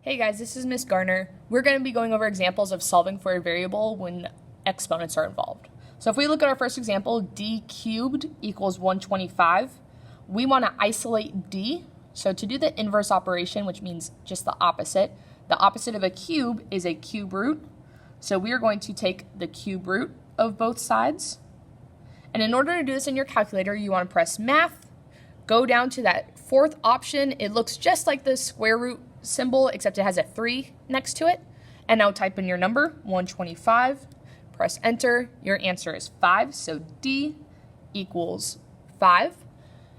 Hey guys, this is Miss Garner. We're going to be going over examples of solving for a variable when exponents are involved. So if we look at our first example, d cubed equals 125. We want to isolate d. So to do the inverse operation, which means just the opposite of a cube is a cube root. So we are going to take the cube root of both sides. And in order to do this in your calculator, you want to press math, go down to that fourth option. It looks just like the square root symbol, except it has a 3 next to it. And now type in your number, 125, press enter. Your answer is 5, so D equals 5.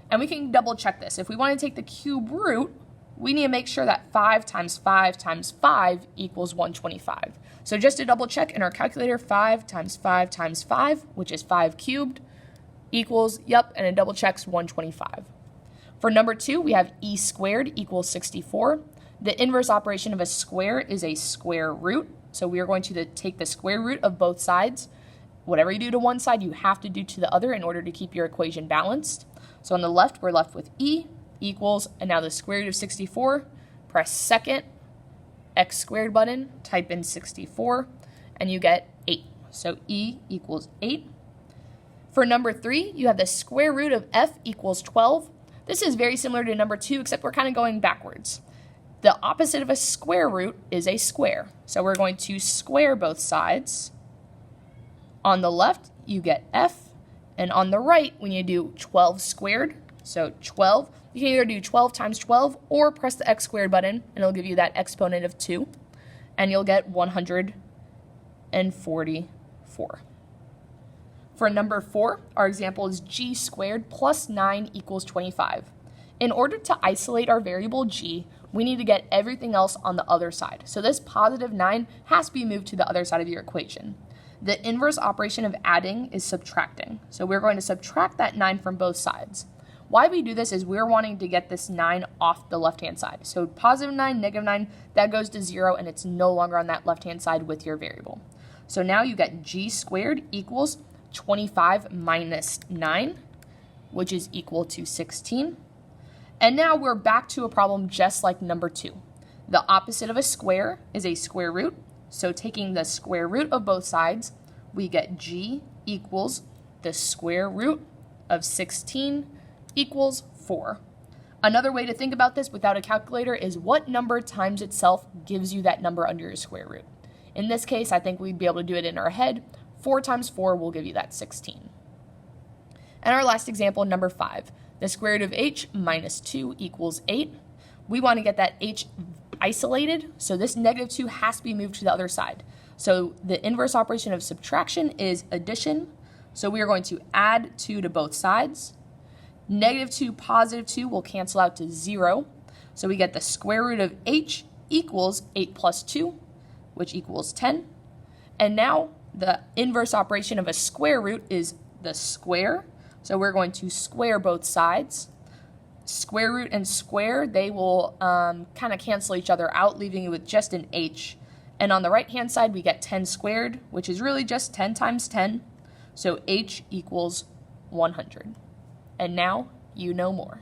And we can double check this. If we want to take the cube root, we need to make sure that 5 times 5 times 5 equals 125. So just to double check in our calculator, 5 times 5 times 5, which is 5 cubed, equals, yep, and it double checks 125. For number 2, we have e squared equals 64. The inverse operation of a square is a square root. So we are going to take the square root of both sides. Whatever you do to one side, you have to do to the other in order to keep your equation balanced. So on the left, we're left with e equals, and now the square root of 64, press second x squared button, type in 64, and you get 8. So e equals 8. For number 3, you have the square root of f equals 12. This is very similar to number 2, except we're kind of going backwards. The opposite of a square root is a square. So we're going to square both sides. On the left, you get f, and on the right, we need to do 12 squared. So 12, you can either do 12 times 12 or press the x squared button, and it'll give you that exponent of 2, and you'll get 144. For number 4, our example is g squared plus 9 equals 25. In order to isolate our variable g, we need to get everything else on the other side. So this positive 9 has to be moved to the other side of your equation. The inverse operation of adding is subtracting. So we're going to subtract that 9 from both sides. Why we do this is we're wanting to get this 9 off the left-hand side. So positive 9, negative 9, that goes to 0, and it's no longer on that left-hand side with your variable. So now you get g squared equals 25 minus 9, which is equal to 16. And now we're back to a problem just like number 2. The opposite of a square is a square root. So taking the square root of both sides, we get g equals the square root of 16 equals 4. Another way to think about this without a calculator is what number times itself gives you that number under your square root. In this case, I think we'd be able to do it in our head. 4 times 4 will give you that 16. And our last example, number 5. The square root of h minus 2 equals 8. We want to get that h isolated, so this negative 2 has to be moved to the other side. So the inverse operation of subtraction is addition. So we are going to add 2 to both sides. Negative 2, positive 2 will cancel out to 0. So we get the square root of h equals 8 plus 2, which equals 10. And now the inverse operation of a square root is the square. So we're going to square both sides. Square root and square, they will kind of cancel each other out, leaving you with just an h. And on the right-hand side, we get 10 squared, which is really just 10 times 10. So h equals 100. And now you know more.